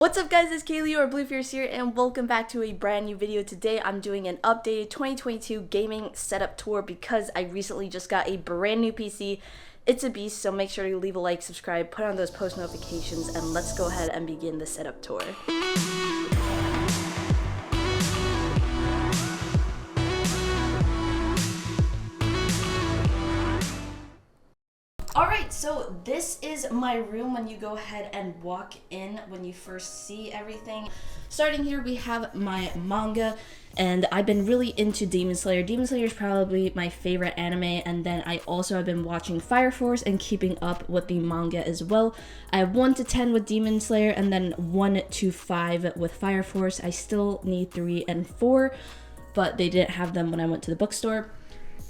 What's up guys, it's Kaylee or Bluefierce here and welcome back to a brand new video. Today I'm doing an updated 2022 gaming setup tour because I recently just got a brand new PC. It's a beast, so make sure to leave a like, subscribe, put on those post notifications, and let's go ahead and begin the setup tour. Alright, so this is my room when you go ahead and walk in, when you first see everything. Starting here, we have my manga, and I've been really into Demon Slayer. Demon Slayer is probably my favorite anime, and then I also have been watching Fire Force and keeping up with the manga as well. I have 1 to 10 with Demon Slayer, and then 1 to 5 with Fire Force. I still need 3 and 4, but they didn't have them when I went to the bookstore.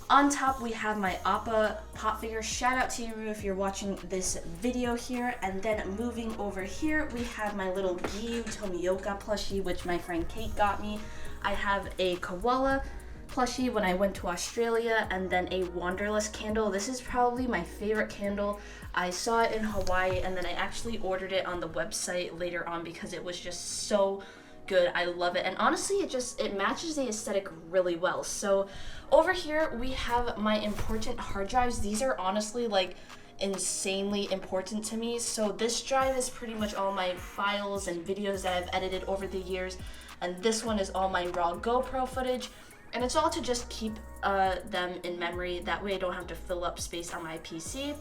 On top, we have my Appa pop figure. Shout out to you if you're watching this video here. And then moving over here, we have my little Giyu Tomioka plushie, which my friend Kate got me. I have a koala plushie when I went to Australia, and then a Wanderlust candle. This is probably my favorite candle. I saw it in Hawaii, and then I actually ordered it on the website later on because it was just so good. I love it, and honestly it matches the aesthetic really well. So over here we have my important hard drives. These are honestly like insanely important to me. So this drive is pretty much all my files and videos that I've edited over the years, and this one is all my raw GoPro footage, and it's all to just keep them in memory. That way I don't have to fill up space on my PC.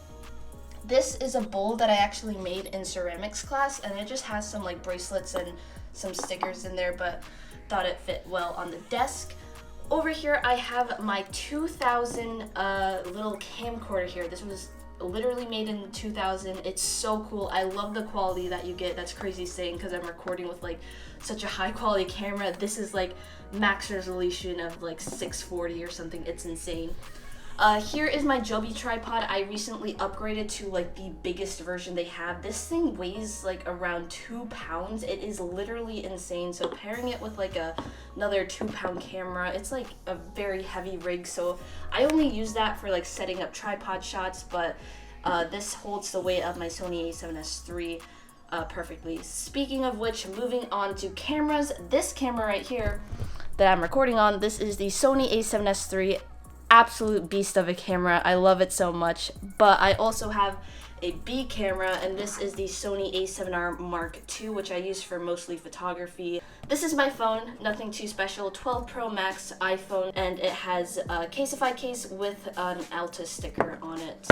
This is a bowl that I actually made in ceramics class, and it just has some like bracelets and some stickers in there, but thought it fit well on the desk. Over here I have my 2000 little camcorder here. This was literally made in 2000. It's so cool. I love the quality that you get. That's crazy saying because I'm recording with like such a high quality camera. This is like max resolution of like 640 or something. It's insane. Here is my Joby tripod. I recently upgraded to like the biggest version they have. This thing weighs like around 2 pounds. It is literally insane. So pairing it with like another 2-pound camera, it's like a very heavy rig. So I only use that for like setting up tripod shots, but this holds the weight of my Sony a7S III perfectly. Speaking of which, moving on to cameras, this camera right here that I'm recording on, this is the Sony a7S III. Absolute beast of a camera. I love it so much. But I also have a B camera, and this is the Sony a7R Mark II, which I use for mostly photography. This is my phone, nothing too special, 12 Pro Max iPhone, and it has a Caseify case with an Alta sticker on it.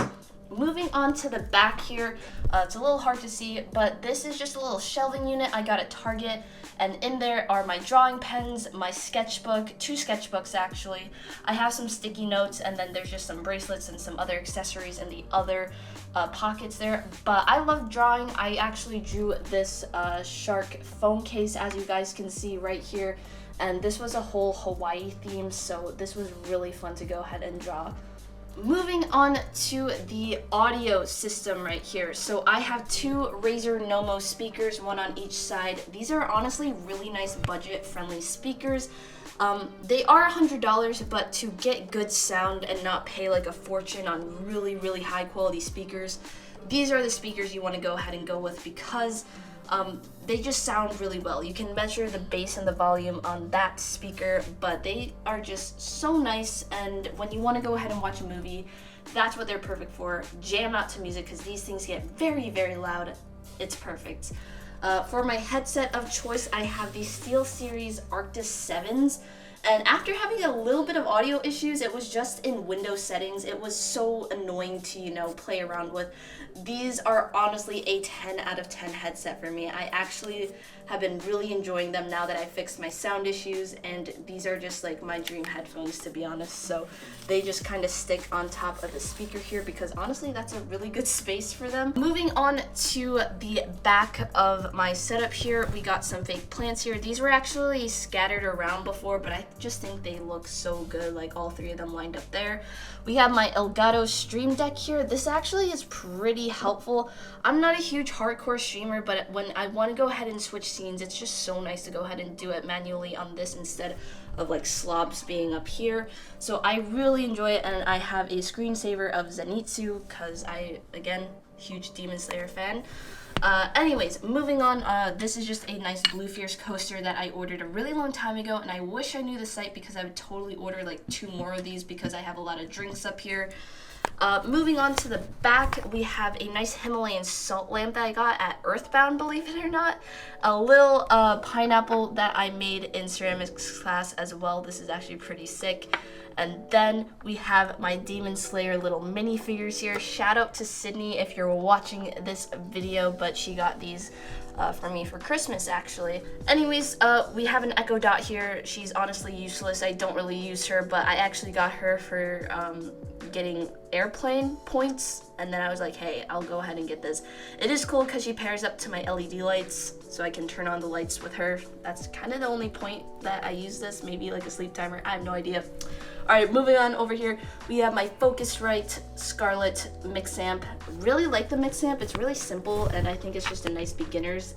Moving on to the back here, it's a little hard to see, but this is just a little shelving unit I got at Target, and in there are my drawing pens, my sketchbook, 2 sketchbooks actually. I have some sticky notes, and then there's just some bracelets and some other accessories in the other pockets there. But I love drawing. I actually drew this shark phone case, as you guys can see right here, and this was a whole Hawaii theme, so this was really fun to go ahead and draw. Moving on to the audio system right here. So I have 2 Razer Nomo speakers, 1 on each side. These are honestly really nice budget-friendly speakers. They are $100, but to get good sound and not pay like a fortune on really high quality speakers, these are the speakers you want to go ahead and go with because they just sound really well. You can measure the bass and the volume on that speaker, but they are just so nice, and when you want to go ahead and watch a movie, that's what they're perfect for. Jam out to music because these things get very loud. It's perfect. For my headset of choice, I have the SteelSeries Arctis 7s. And after having a little bit of audio issues, it was just in Windows settings. It was so annoying to, play around with. These are honestly a 10 out of 10 headset for me. I actually have been really enjoying them now that I fixed my sound issues, and these are just like my dream headphones, to be honest. So they just kind of stick on top of the speaker here because honestly that's a really good space for them. Moving on to the back of my setup here, we got some fake plants here. These were actually scattered around before, but I just think they look so good, like all 3 of them lined up there. We have my Elgato Stream Deck here. This actually is pretty helpful. I'm not a huge hardcore streamer, but when I want to go ahead and switch scenes, it's just so nice to go ahead and do it manually on this instead of like slobs being up here. So I really enjoy it, and I have a screensaver of Zenitsu because I, again, huge Demon Slayer fan. Anyways, moving on, this is just a nice Blue Fierce coaster that I ordered a really long time ago, and I wish I knew the site because I would totally order like 2 more of these because I have a lot of drinks up here. Moving on to the back, we have a nice Himalayan salt lamp that I got at Earthbound, believe it or not. A little pineapple that I made in ceramics class as well. This is actually pretty sick. And then we have my Demon Slayer little minifigures here. Shout out to Sydney if you're watching this video, but she got these for me for Christmas, actually. Anyways, we have an Echo Dot here. She's honestly useless. I don't really use her, but I actually got her for getting airplane points, and then I was like, hey, I'll go ahead and get this. It is cool because she pairs up to my LED lights, so I can turn on the lights with her. That's kind of the only point that I use this, maybe like a sleep timer, I have no idea. Alright, moving on over here, we have my Focusrite Scarlet mix amp. Really like the mix amp. It's really simple, and I think it's just a nice beginner's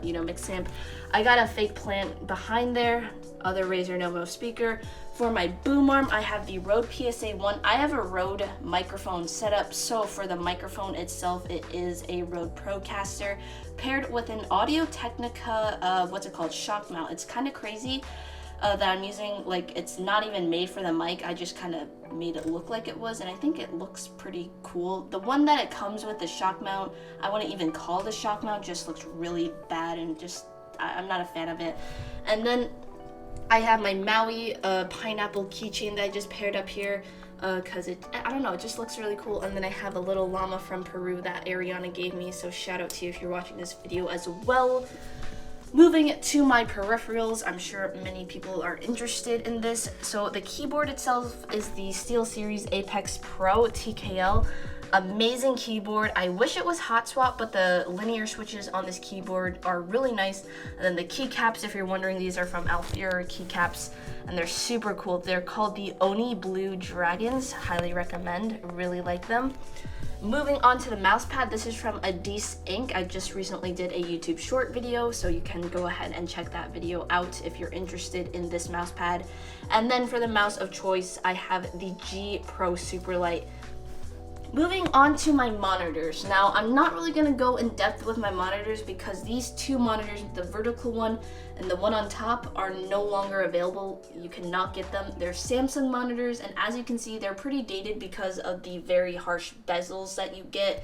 mix amp. I got a fake plant behind there, other Razer Novo speaker. For my boom arm, I have the Rode PSA-1. I have a Rode microphone setup, so for the microphone itself, it is a Rode Procaster paired with an Audio-Technica, shock mount. It's kind of crazy that I'm using, like, it's not even made for the mic. I just kind of made it look like it was, and I think it looks pretty cool. The one that it comes with, the shock mount, I wouldn't even call the shock mount, just looks really bad, and just, I'm not a fan of it. And then I have my Maui pineapple keychain that I just paired up here, because it just looks really cool. And then I have a little llama from Peru that Ariana gave me, so shout out to you if you're watching this video as well. Moving to my peripherals, I'm sure many people are interested in this. So the keyboard itself is the SteelSeries Apex Pro TKL. Amazing keyboard. I wish it was hot swap, but the linear switches on this keyboard are really nice. And then the keycaps, if you're wondering, these are from Alfeura keycaps, and they're super cool. They're called the Oni Blue Dragons. Highly recommend. Really like them. Moving on to the mouse pad, this is from Adis Inc. I just recently did a YouTube short video, so you can go ahead and check that video out if you're interested in this mouse pad. And then for the mouse of choice, I have the G Pro Superlight. Moving on to my monitors. Now, I'm not really going to go in depth with my monitors because these 2 monitors, the vertical one and the one on top, are no longer available. You cannot get them. They're Samsung monitors, and as you can see, they're pretty dated because of the very harsh bezels that you get.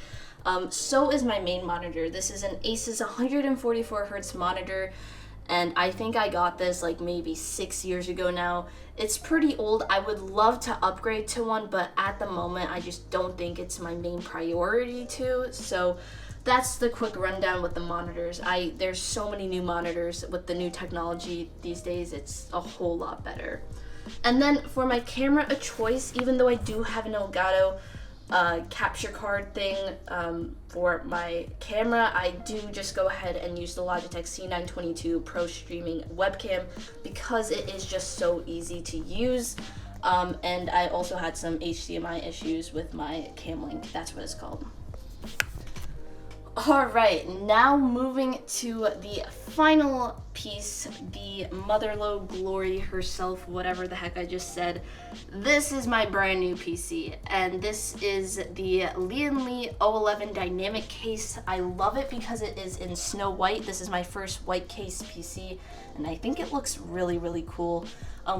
So is my main monitor. This is an Asus 144Hz monitor, and I think I got this like maybe 6 years ago now. It's pretty old. I would love to upgrade to one, but at the moment I just don't think it's my main priority to. So that's the quick rundown with the monitors. There's so many new monitors with the new technology these days. It's a whole lot better. And then for my camera of choice, even though I do have an Elgato capture card thing for my camera, I do just go ahead and use the Logitech C922 Pro Streaming webcam because it is just so easy to use. And I also had some HDMI issues with my Camlink, that's what it's called. Alright, now moving to the final piece, the Motherlode Glory herself, whatever the heck I just said. This is my brand new PC, and this is the Lian Li O11 Dynamic Case. I love it because it is in snow white. This is my first white case PC, and I think it looks really, really cool.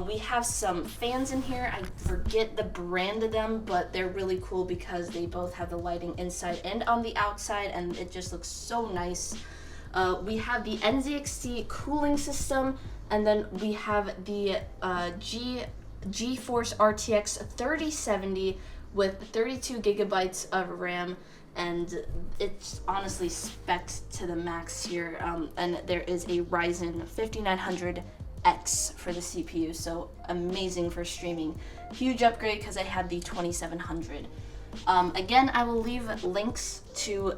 We have some fans in here. I forget the brand of them, but they're really cool because they both have the lighting inside and on the outside, and it just looks so nice. We have the NZXT cooling system, and then we have the GeForce RTX 3070 with 32 gigabytes of RAM, and it's honestly spec'd to the max here. And there is a Ryzen 5900X for the CPU, so amazing for streaming. Huge upgrade because I had the 2700. Again, I will leave links to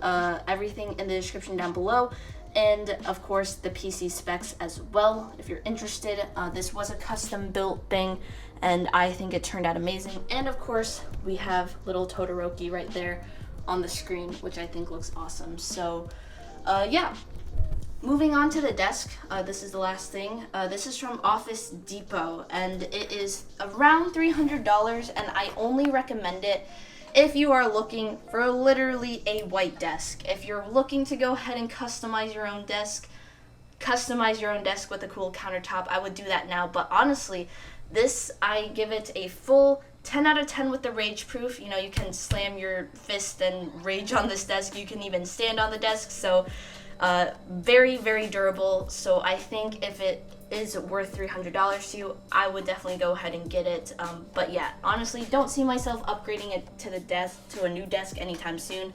everything in the description down below, and of course the PC specs as well if you're interested. This was a custom built thing, and I think it turned out amazing. And of course we have little Todoroki right there on the screen, which I think looks awesome. So yeah. Moving on to the desk, this is the last thing. This is from Office Depot, and it is around $300, and I only recommend it if you are looking for literally a white desk, if you're looking to go ahead and customize your own desk with a cool countertop, I would do that now. But honestly, this, I give it a full 10 out of 10 with the rage proof. You know, you can slam your fist and rage on this desk. You can even stand on the desk. So very, very durable. So I think if it is worth $300 to you, I would definitely go ahead and get it. But yeah, honestly, don't see myself upgrading it to a new desk anytime soon.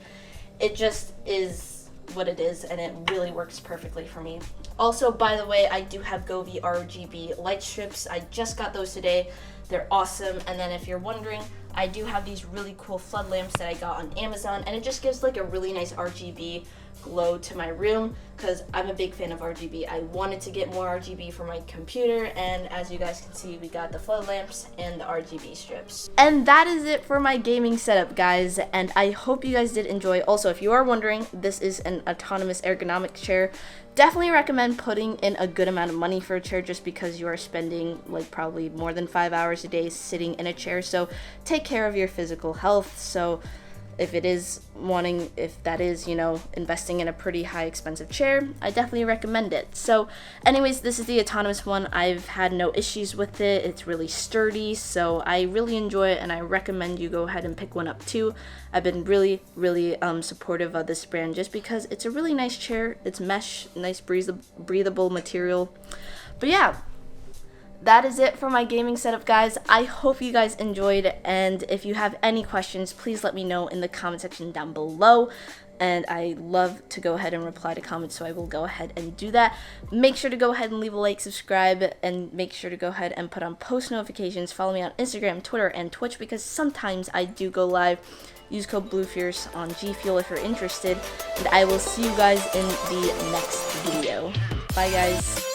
It just is what it is, and it really works perfectly for me. Also, by the way, I do have Govee RGB light strips. I just got those today. They're awesome. And then if you're wondering, I do have these really cool flood lamps that I got on Amazon, and it just gives like a really nice RGB glow to my room because I'm a big fan of RGB. I wanted to get more RGB for my computer, and as you guys can see, we got the flood lamps and the RGB strips. And that is it for my gaming setup, guys, and I hope you guys did enjoy. Also, if you are wondering, this is an autonomous ergonomic chair. Definitely recommend putting in a good amount of money for a chair just because you are spending like probably more than 5 hours a day sitting in a chair. So take care of your physical health. So if that is, you know, investing in a pretty high expensive chair, I definitely recommend it. So anyways, this is the autonomous one. I've had no issues with it. It's really sturdy, so I really enjoy it, and I recommend you go ahead and pick one up too. I've been really, really supportive of this brand just because it's a really nice chair. It's mesh, nice breathable material. But yeah, that is it for my gaming setup, guys. I hope you guys enjoyed, and if you have any questions, please let me know in the comment section down below, and I love to go ahead and reply to comments, so I will go ahead and do that. Make sure to go ahead and leave a like, subscribe, and make sure to go ahead and put on post notifications. Follow me on Instagram, Twitter, and Twitch because sometimes I do go live. Use code BlueFierce on G Fuel if you're interested, and I will see you guys in the next video. Bye, guys.